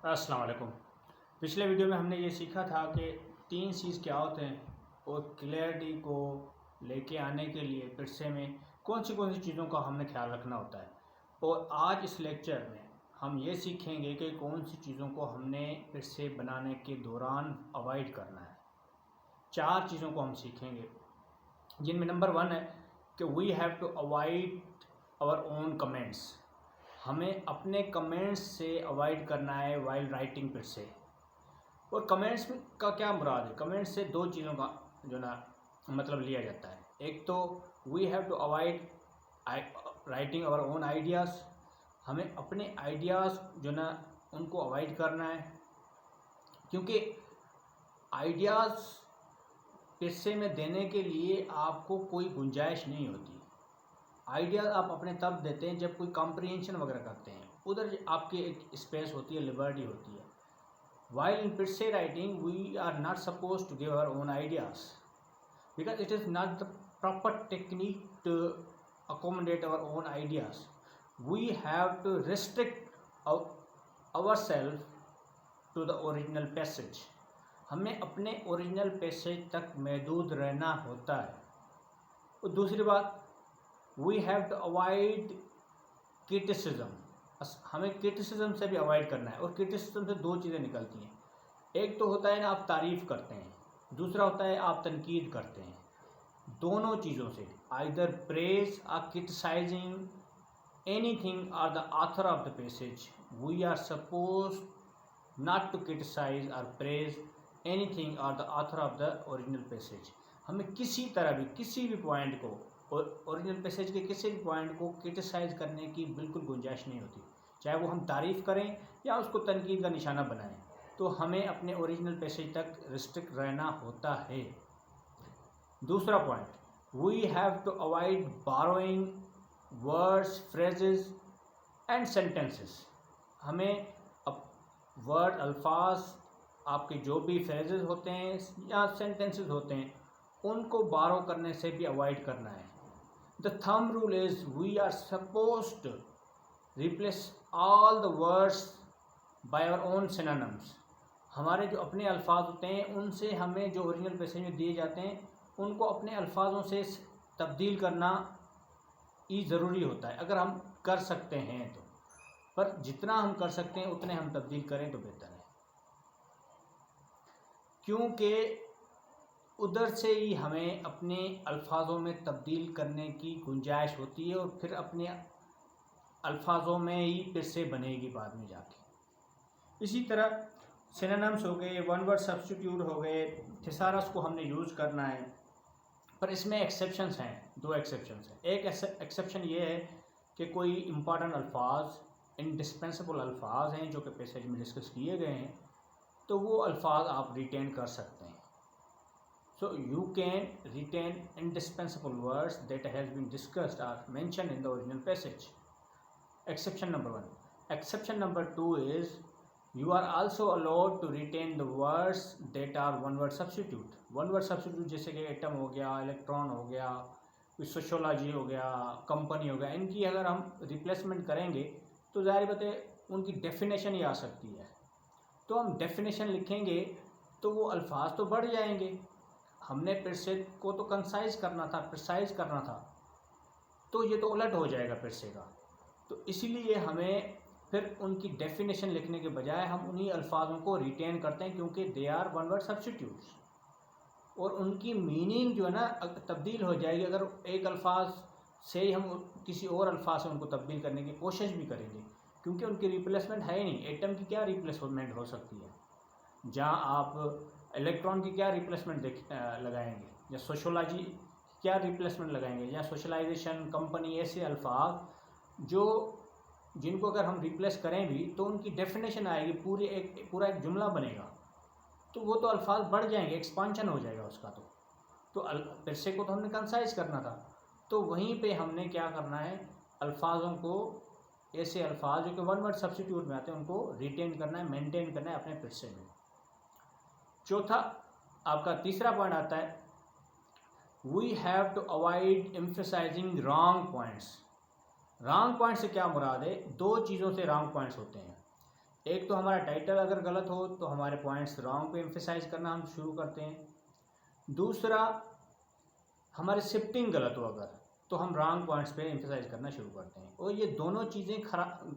अस्सलाम वालेकुम। पिछले वीडियो में हमने ये सीखा था कि 3 चीज़ क्या होते हैं और क्लियरिटी को लेके आने के लिए पिरसे में कौन सी चीज़ों का हमने ख्याल रखना होता है। और आज इस लेक्चर में हम ये सीखेंगे कि कौन सी चीज़ों को हमने पिरसे बनाने के दौरान अवॉइड करना है। 4 चीज़ों को हम सीखेंगे, जिनमें नंबर 1 है कि we have to avoid our own comments. हमें अपने कमेंट्स से अवॉइड करना है वाइल राइटिंग पिरसे। और कमेंट्स का क्या मुराद है? कमेंट्स से 2 चीज़ों का जो ना मतलब लिया जाता है। एक तो we have to avoid writing our own ideas. हमें अपने आइडियाज़ जो ना उनको अवॉइड करना है, क्योंकि आइडियाज़ पिरसे में देने के लिए आपको कोई गुंजाइश नहीं होती। आइडियाज़ आप अपने तब देते हैं जब कोई कॉम्प्रिहेंशन वगैरह करते हैं, उधर आपकी एक स्पेस होती है, लिबर्टी होती है। While in precis writing we are not suppose to give our own ideas because it is not the proper technique to accommodate our own ideas. We have to restrict our self to the original passage. हमें अपने original passage तक महदूद रहना होता है। और दूसरी बात, we have to avoid criticism. हमें क्रिटिसिज्म से भी अवॉइड करना है। और क्रिटिसिज्म से 2 चीज़ें निकलती हैं। एक तो होता है ना आप तारीफ़ करते हैं, दूसरा होता है आप तनकीद करते हैं। दोनों चीज़ों से आइदर प्रेज और criticising anything or the author of the passage, we are suppose not to criticise और praise anything or the author of the original passage. हमें किसी तरह भी किसी भी पॉइंट को, ओरिजिनल पैसेज के किसी भी पॉइंट को क्रिटिसाइज करने की बिल्कुल गुंजाइश नहीं होती, चाहे वो हम तारीफ़ करें या उसको तनकीद का निशाना बनाएं। तो हमें अपने ओरिजिनल पैसेज तक रिस्ट्रिक्ट रहना होता है। दूसरा point, we have to avoid borrowing words, phrases and sentences. हमें वर्ड, अल्फाज, आपके जो भी फ्रेजेस होते हैं या सेंटेंसेस होते हैं, उनको बारो करने से भी अवॉइड करना है। The thumb rule is we are supposed to replace all the words by our own synonyms. हमारे जो अपने अल्फाज होते हैं उनसे हमें जो ओरिजिनल पैसेज में दिए जाते हैं उनको अपने अल्फाजों से तब्दील करना ही ज़रूरी होता है, अगर हम कर सकते हैं तो। पर जितना हम कर सकते हैं उतने हम तब्दील करें तो बेहतर है, क्योंकि उधर से ही हमें अपने अल्फाजों में तब्दील करने की गुंजाइश होती है और फिर अपने अल्फाजों में ही फिर से बनेगी बाद में जाके। इसी तरह सिनोनिम्स हो गए, वन वर्ड सब्स्टिट्यूट हो गए, थिसारस को हमने यूज़ करना है। पर इसमें एक्सेप्शंस हैं, 2 एक्सेप्शंस हैं। एक एक्सेप्शन ये है कि कोई इम्पॉर्टेंट अल्फाज, इंडिस्पेंसिबल अल्फाज हैं जो कि पैसेज में डिस्कस किए गए हैं, तो वो अल्फाज आप रिटेन कर सकते हैं। So you can retain indispensable words that has been discussed or mentioned in the original passage. Exception number 1. Exception number 2 is you are also allowed to retain the words that are one word substitute. One word substitute जैसे कि atom हो गया, electron हो गया, कोई sociology हो गया, company हो गया, इनकी अगर हम रिप्लेसमेंट करेंगे तो ज़ाहिर बात है उनकी डेफिनेशन ही आ सकती है। तो हम डेफिनेशन लिखेंगे तो वो अल्फाज तो बढ़ जाएंगे। हमने पिरसे को तो कंसाइज करना था, प्रिसाइज करना था, तो ये तो उलट हो जाएगा पिरसे का। तो इसीलिए हमें फिर उनकी डेफिनेशन लिखने के बजाय हम उन्हीं अल्फाजों को रिटेन करते हैं, क्योंकि they are one word substitutes और उनकी मीनिंग जो है ना तब्दील हो जाएगी। अगर एक अल्फाज से ही हम किसी और अल्फाज से उनको तब्दील करने की कोशिश भी करेंगे, क्योंकि उनकी रिप्लेसमेंट है ही नहीं। एटम की क्या रिप्लेसमेंट हो सकती है, जहाँ आप इलेक्ट्रॉन की क्या रिप्लेसमेंट लगाएंगे, या सोशोलॉजी क्या रिप्लेसमेंट लगाएंगे, या सोशलाइजेशन, कंपनी, ऐसे अल्फाज जिनको अगर हम रिप्लेस करें भी तो उनकी डेफिनेशन आएगी, पूरा एक जुमला बनेगा, तो वो तो अल्फाज बढ़ जाएंगे, एक्सपांशन हो जाएगा उसका। तो पिरसे को तो हमने कंसाइज करना था, तो वहीं पे हमने क्या करना है, अल्फाजों को, ऐसे अल्फाज जो कि वन वर्ड सब्स्टिट्यूट में आते हैं उनको रिटेन करना है, मेंटेन करना है अपने पिरसे में। चौथा, आपका तीसरा पॉइंट आता है, we have to avoid emphasizing wrong points. Wrong point से क्या मुराद है? 2 चीज़ों से रॉन्ग पॉइंट्स होते हैं। एक तो हमारा टाइटल अगर गलत हो तो हमारे पॉइंट्स रॉन्ग पे एम्फेसाइज करना हम शुरू करते हैं। दूसरा, हमारी शिफ्टिंग गलत हो अगर, तो हम रॉन्ग पॉइंट्स पे एम्फेसाइज करना शुरू करते हैं। और ये दोनों चीज़ें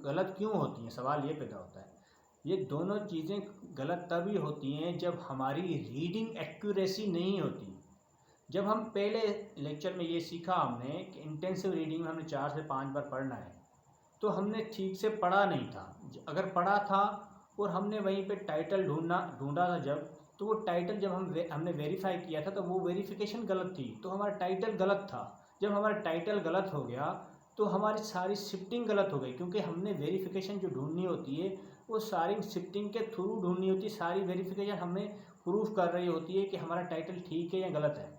गलत क्यों होती हैं, सवाल ये पैदा होता है। ये दोनों चीज़ें गलत तभी होती हैं जब हमारी रीडिंग एक्यूरेसी नहीं होती। जब हम पहले लेक्चर में ये सीखा हमने कि इंटेंसिव रीडिंग में हमने 4 से 5 बार पढ़ना है, तो हमने ठीक से पढ़ा नहीं था। अगर पढ़ा था और हमने वहीं पे टाइटल ढूंढा था जब, तो वो टाइटल जब हमने वेरीफाई किया था तो वो वेरिफिकेशन गलत थी, तो हमारा टाइटल गलत था। जब हमारा टाइटल गलत हो गया तो हमारी सारी शिफ्टिंग गलत हो गई, क्योंकि हमने वेरिफिकेशन जो ढूंढनी होती है वो सारी शिफ्टिंग के थ्रू ढूंढनी होती है। सारी वेरिफिकेशन हमें प्रूफ कर रही होती है कि हमारा टाइटल ठीक है या गलत है।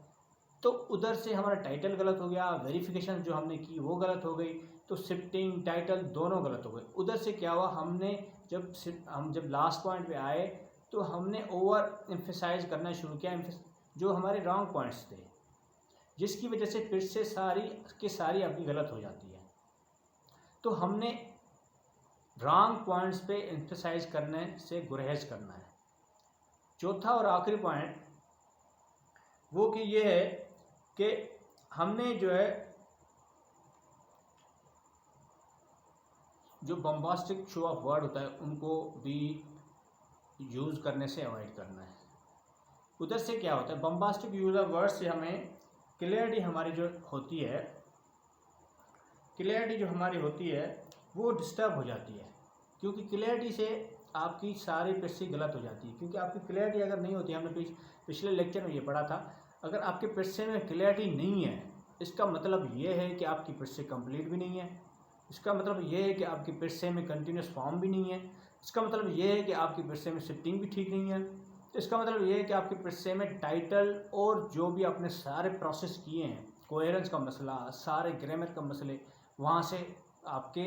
तो उधर से हमारा टाइटल गलत हो गया, वेरिफिकेशन जो हमने की वो गलत हो गई, तो शिफ्टिंग टाइटल दोनों गलत हो गए। उधर से क्या हुआ, हमने जब लास्ट पॉइंट पे आए तो हमने ओवर एम्फेसाइज करना शुरू किया जो हमारे रॉन्ग पॉइंट्स थे, जिसकी वजह से फिर से सारी आपकी गलत हो जाती है। तो हमने रॉन्ग पॉइंट्स पे एम्फेसाइज करने से गुरेज करना है। चौथा और आखिरी पॉइंट वो कि ये है कि हमने जो है जो बम्बास्टिक शो ऑफ वर्ड होता है उनको भी यूज़ करने से अवॉइड करना है। उधर से क्या होता है, बम्बास्टिक यूज ऑफ वर्ड से हमें क्लियरिटी हमारी जो होती है, क्लियरिटी जो हमारी होती है वो डिस्टर्ब हो जाती है, क्योंकि क्लियरिटी से आपकी सारी पिस्सी गलत हो जाती है। क्योंकि आपकी क्लियरिटी अगर नहीं होती, हमने पिछले लेक्चर में ये पढ़ा था, अगर आपके पिस्से में क्लियरिटी नहीं है, इसका मतलब ये है कि आपकी पिस्से कंप्लीट भी नहीं है। इसका मतलब ये है कि आपकी पिस्से में कंटिन्यूस फॉर्म भी नहीं है। इसका मतलब ये है कि आपकी पिस्से में शिफ्टिंग भी ठीक नहीं है। तो इसका मतलब ये है कि आपके पिस्से में टाइटल और जो भी आपने सारे प्रोसेस किए हैं, कोहेरेंस का मसला, सारे ग्रामर का मसले, वहाँ से आपके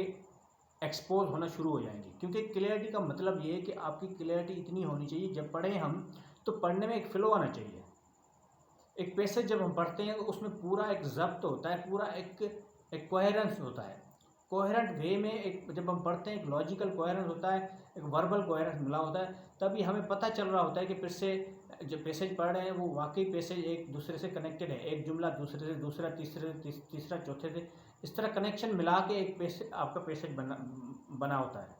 एक्सपोज होना शुरू हो जाएंगे। क्योंकि क्लियरिटी का मतलब ये है कि आपकी क्लियरिटी इतनी होनी चाहिए, जब पढ़ें हम तो पढ़ने में एक फ़्लो आना चाहिए। एक पैसेज जब हम पढ़ते हैं तो उसमें पूरा एक ज़ब्त होता है, पूरा एक कोहेरेंस होता है। कोहेरेंट वे में एक जब हम पढ़ते हैं एक लॉजिकल कोहेरेंस होता है, एक वर्बल कोहेरेंस मिला होता है, तभी हमें पता चल रहा होता है कि फिर से जब पैसेज पढ़ रहे हैं वो वाकई पैसेज एक दूसरे से कनेक्टेड है। एक जुमला दूसरे से दूसरा, तीसरा चौथे से, इस तरह कनेक्शन मिला के एक पैसेज आपका पैसेज बना होता है।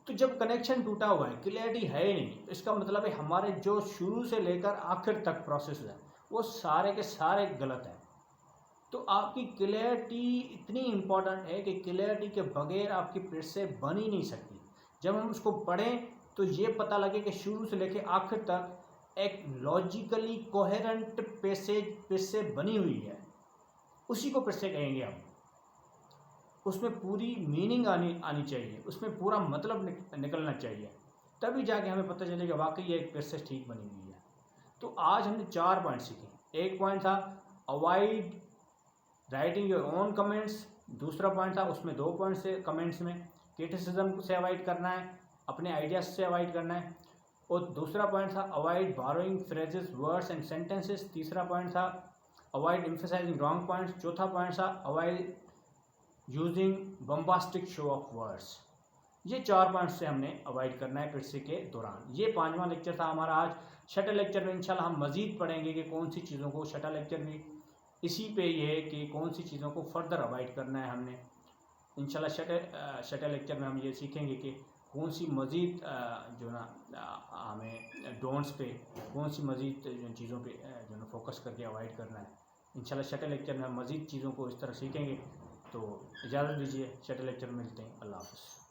तो जब कनेक्शन टूटा हुआ है, क्लियरिटी है ही नहीं, तो इसका मतलब है हमारे जो शुरू से लेकर आखिर तक प्रोसेस है वो सारे के सारे गलत हैं। तो आपकी क्लियरिटी इतनी इम्पॉर्टेंट है कि क्लियरिटी के बगैर आपकी पिस्से बन ही नहीं सकती। जब हम उसको पढ़ें तो ये पता लगे कि शुरू से लेकर आखिर तक एक लॉजिकली कोहेरेंट पिस्से बनी हुई है, उसी को पिस्से कहेंगे हम। उसमें पूरी मीनिंग आनी चाहिए, उसमें पूरा मतलब निकलना चाहिए, तभी जाके हमें पता चलेगा वाकई ये एक पिस्से ठीक बनी हुई है। तो आज हमने 4 पॉइंट सीखे। एक पॉइंट था avoid writing your own comments, दूसरा पॉइंट था उसमें 2 पॉइंट से कमेंट्स में क्रिटिसिज्म से अवॉइड करना है, अपने आइडियाज़ से अवॉइड करना है। और दूसरा पॉइंट था avoid borrowing phrases, words and sentences. तीसरा पॉइंट था अवॉइड एम्फेसाइजिंग रॉन्ग पॉइंट्स। चौथा पॉइंट था avoid using bombastic show off words. ये 4 पॉइंट से हमने अवॉइड करना है पिस्से के दौरान। ये 5वां लेक्चर था हमारा आज। छठे लेक्चर में इंशाल्लाह हम मज़ीद पढ़ेंगे कि कौन सी चीज़ों को, छठा लेक्चर भी इसी पे ये है कि कौन सी चीज़ों को फर्दर अवॉइड करना है हमने। इंशाल्लाह छठे लेक्चर में हम ये सीखेंगे कि कौन सी मज़ीद जो ना हमें डोंट्स पे, कौन सी मज़ीद चीज़ों पे जो ना फोकस करके अवॉइड करना है। इंशाल्लाह छठे लेक्चर में हम मज़ीद चीज़ों को इस तरह सीखेंगे। तो इजाज़त दीजिए, छठे लेक्चर में मिलते हैं। अल्लाह हाफ़िज़।